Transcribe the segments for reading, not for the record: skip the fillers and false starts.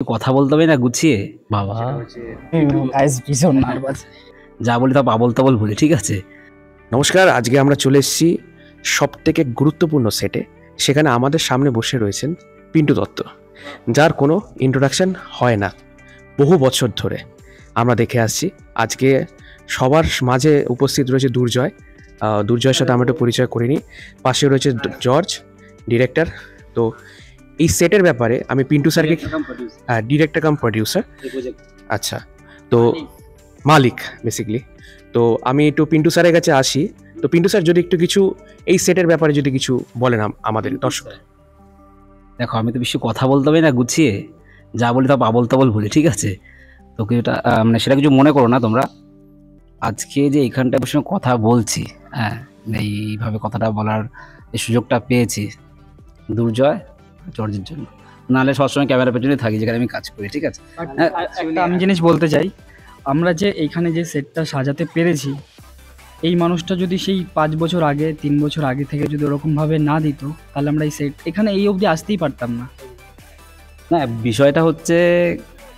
কথা বলতে হবে না গুছিয়ে বাবা। গাইস ভীষণ নার্ভাস। যা বলি তা আবোল তাবোল বলি, ঠিক আছে? নমস্কার, আজকে আমরা চলে এসেছি সবথেকে গুরুত্বপূর্ণ সেটে। সেখানে আমাদের সামনে বসে রয়েছেন পিন্টু দত্ত, যার কোনো ইন্ট্রোডাকশন হয় না বহু বছর ধরে আমরা দেখে আসছি। আজকে সবার মাঝে উপস্থিত রয়েছে দুর্জয়। দুর্জয়ের সাথে আমরা একটু পরিচয় করিনি। পাশে রয়েছে জর্জ, ডিরেক্টর। তো এই সেটের ব্যাপারে আমি পিন্টু স্যারকে, ডিরেক্টর কাম প্রডিউসার, আচ্ছা, তো মালিক বেসিক্যালি। তো আমি একটু পিন্টু স্যারের কাছে আসি। তো পিন্টু স্যার যদি একটু কিছু এই সেটের ব্যাপারে যদি কিছু বলেন আমাদের দর্শক। দেখো, আমি তো বেশি কথা বলতে হবে না গুছিয়ে, যা বলি তা আবোল তাবোল বলি, ঠিক আছে? তো কিছুটা মানে সেটা কিছু মনে করো না তোমরা। আজকে যে এইখানটায় বসে কথা বলছি, হ্যাঁ, এইভাবে কথাটা বলার এই সুযোগটা পেয়েছি দুর্জয় জর্জের জন্য। নাহলে সবসময় ক্যামেরার পেছনে থাকি যেখানে আমি কাজ করি, ঠিক আছে? একটা আমি জিনিস বলতে চাই, আমরা যে এইখানে যে সেটটা সাজাতে পেরেছি, এই মানুষটা যদি সেই 5 বছর আগে 3 বছর আগে থেকে যদি ওরকমভাবে না দিত, তাহলে আমরা এই সেট এখানে এই অবধি আসতেই পারতাম না। না, বিষয়টা হচ্ছে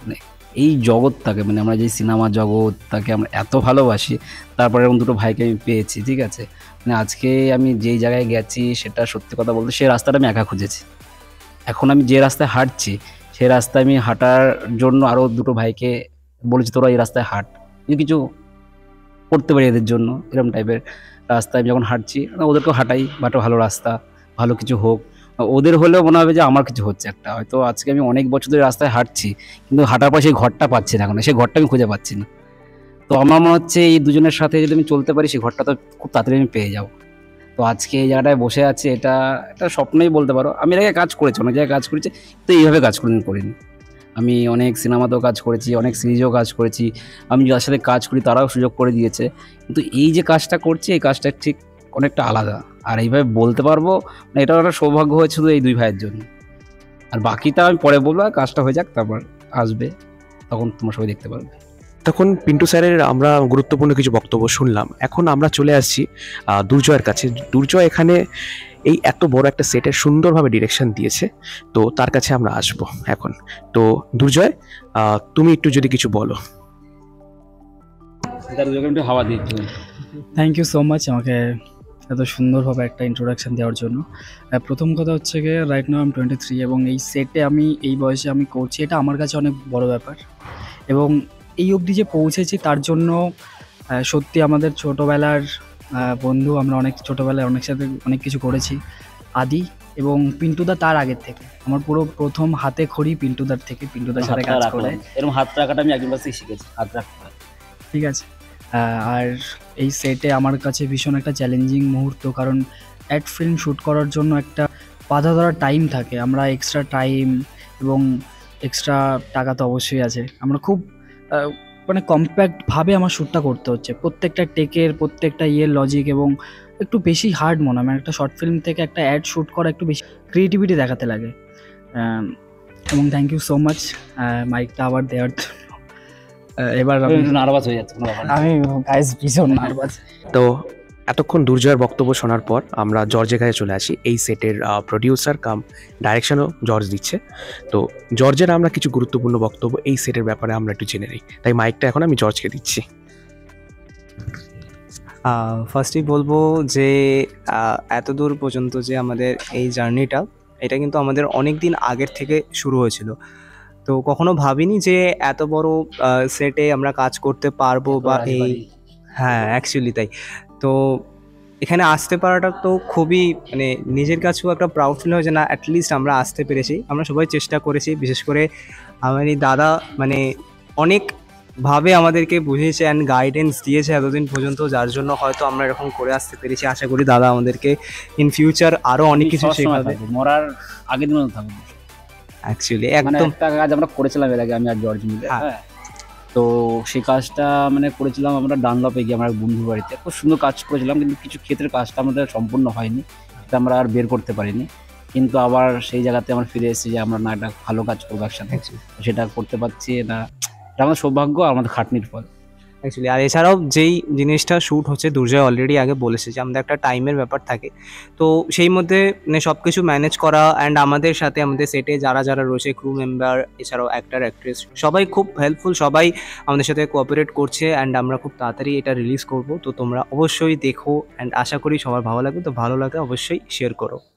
মানে এই জগৎটাকে, মানে আমরা যে সিনেমা জগৎটাকে আমরা এত ভালোবাসি, তারপরে এরকম দুটো ভাইকে আমি পেয়েছি, ঠিক আছে? মানে আজকে আমি যেই জায়গায় গেছি সেটা সত্যি কথা বলতে সেই রাস্তাটা আমি একা খুঁজেছি। এখন আমি যে রাস্তায় হাঁটছি সেই রাস্তায় আমি হাঁটার জন্য আরও দুটো ভাইকে বলেছি তোরা এই রাস্তায় হাঁট, যদি কিছু করতে পারি এদের জন্য। এরকম টাইপের রাস্তায় আমি যখন হাঁটছি ওদেরকেও হাঁটাই, বাট ভালো রাস্তা, ভালো কিছু হোক। ওদের হলেও মনে হবে যে আমার কিছু হচ্ছে একটা। হয়তো আজকে আমি অনেক বছর ধরে রাস্তায় হাঁটছি, কিন্তু হাঁটার পর সেই ঘরটা পাচ্ছি না, এখন সেই ঘরটা আমি খুঁজে পাচ্ছি না। তো আমার মনে হচ্ছে এই দুজনের সাথে যদি আমি চলতে পারি সেই ঘরটা তো খুব তাড়াতাড়ি আমি পেয়ে যাবো। তো আজকে এই জায়গাটায় বসে আছি, এটা একটা স্বপ্নই বলতে পারো। আমি এর আগে কাজ করেছি, অনেক জায়গায় কাজ করেছি, তো এইভাবে কাজ করিনি। আমি অনেক সিনেমাতেও কাজ করেছি, অনেক সিরিজেও কাজ করেছি। আমি যার সাথে কাজ করি তারাও সুযোগ করে দিয়েছে, কিন্তু এই যে কাজটা করছি এই কাজটা ঠিক অনেকটা আলাদা। আর এইভাবে বলতে পারবো মানে এটাও একটা সৌভাগ্য হয়েছে শুধু এই দুই ভাইয়ের জন্য। আর বাকিটা আমি পরে বলবো, কাজটা হয়ে যাক, তারপর আসবে, তখন তোমরা সবাই দেখতে পারবে। তখন পিন্টু স্যারের আমরা গুরুত্বপূর্ণ কিছু বক্তব্য শুনলাম। এখন আমরা চলে আসছি দুর্জয়ের কাছে। দুর্জয় এখানে এই এত বড় একটা সেটের সুন্দরভাবে ডিরেকশন দিয়েছে, তো তার কাছে আমরা আসবো এখন। তো দুর্জয়, তুমি একটু যদি কিছু বলো। একটু হাওয়া দিচ্ছি। থ্যাংক ইউ সো মাচ আমাকে এত সুন্দরভাবে একটা ইন্ট্রোডাকশান দেওয়ার জন্য। প্রথম কথা হচ্ছে গিয়ে রাইট নাও আমি 23, এবং এই সেটে আমি এই বয়সে আমি করছি, এটা আমার কাছে অনেক বড় ব্যাপার। এবং এই অবধি যে পৌঁছেছি তার জন্য সত্যি আমাদের ছোটোবেলার বন্ধু, আমরা অনেক ছোটোবেলায় অনেক সাথে অনেক কিছু করেছি। আদি এবং পিন্টুদা তার আগের থেকে, আমার পুরো প্রথম হাতে খড়ি পিন্টুদার থেকে, পিন্টুদার সাথে কাজ করে। এরকম হাত রাখাটা আমি একজন কাছ থেকে শিখেছি, হাত রাখতে, ঠিক আছে? আর এই সেটে আমার কাছে ভীষণ একটা চ্যালেঞ্জিং মুহূর্ত, কারণ অ্যাড ফিল্ম শ্যুট করার জন্য একটা বাঁধা ধরা টাইম থাকে। আমরা এক্সট্রা টাইম এবং এক্সট্রা টাকা তো অবশ্যই আছে। আমরা খুব মানে কম্প্যাক্টভাবে আমার শ্যুটটা করতে হচ্ছে, প্রত্যেকটা টেকের প্রত্যেকটা লজিক, এবং একটু বেশি হার্ড মনে হয়। মানে একটা শর্ট ফিল্ম থেকে একটা অ্যাড শ্যুট করা একটু বেশি ক্রিয়েটিভিটি দেখাতে লাগে। এবং থ্যাংক ইউ সো মাচ মাইকটা আবার দেওয়ার। এবার নার্ভাস হয়ে যাচ্ছে, আমি গাইস ভীষণ নার্ভাস। তো এতক্ষণ দুর্জয়ের বক্তব্য শোনার পর আমরা জর্জের কাছে চলে আসি। এই সেটের প্রডিউসার কাম ডাইরেকশনও জর্জ দিচ্ছে। তো জর্জের আমরা কিছু গুরুত্বপূর্ণ বক্তব্য এই সেটের ব্যাপারে আমরা একটু জেনে নিই, তাই মাইকটা এখন আমি জর্জকে দিচ্ছি। ফার্স্টেই বলবো যে এত দূর পর্যন্ত যে আমাদের এই জার্নিটা, এটা কিন্তু আমাদের অনেক দিন আগের থেকে শুরু হয়েছিল। তো কখনো ভাবিনি যে এত বড় সেটে আমরা কাজ করতে পারবো বা এই, হ্যাঁ অ্যাকচুয়ালি তাই। তো এখানে আসতে পারাটা তো খুবই মানে নিজের কাছেও একটা প্রাউড ফিল হয় যে না, অ্যাটলিস্ট আমরা আসতে পেরেছি। আমরা সবাই চেষ্টা করেছি, বিশেষ করে আমার এই দাদা মানে অনেকভাবে আমাদেরকে বুঝিয়েছে অ্যান্ড গাইডেন্স দিয়েছে এতদিন পর্যন্ত, যার জন্য হয়তো আমরা এরকম করে আসতে পেরেছি। আশা করি দাদা আমাদেরকে ইন ফিউচার আরও অনেক কিছু শেখাবে, মরার আগের দিনও থাকবে। অ্যাকচুয়ালি মানে একদম একটা কাজ আমরা করেছিলাম এর আগে, আমি আর জর্জ মিলে, হ্যাঁ। তো সেই কাজটা মানে করেছিলাম আমরা ডানলপে গিয়ে, আমার বন্ধুর বাড়িতে খুব সুন্দর কাজ করেছিলাম, কিন্তু কিছু ক্ষেত্রে কাজটা আমাদের সম্পূর্ণ হয়নি, সেটা আমরা আর বের করতে পারিনি। কিন্তু আবার সেই জায়গাতে আমরা ফিরে এসেছি যে আমরা না একটা ভালো কাজ করবো একসাথে, সেটা করতে পারছি। এটা আমাদের সৌভাগ্য আর আমাদের খাটনির ফল। অ্যাকচুয়ালি। আর এছাড়াও যেই জিনিসটা শ্যুট হচ্ছে, দুর্জয় অলরেডি আগে বলেছে যে আমাদের একটা টাইমের ব্যাপার থাকে। তো সেই মধ্যে মানে সব কিছু ম্যানেজ করা, অ্যান্ড আমাদের সাথে আমাদের সেটে যারা যারা রয়েছে, ক্রু মেম্বার, এছাড়াও অ্যাক্টর অ্যাক্ট্রেস, সবাই খুব হেল্পফুল, সবাই আমাদের সাথে কোঅপারেট করছে, অ্যান্ড আমরা খুব তাড়াতাড়ি এটা রিলিজ করব। তো তোমরা অবশ্যই দেখো, অ্যান্ড আশা করি সবার ভালো লাগবে। তো ভালো লাগে অবশ্যই শেয়ার করো।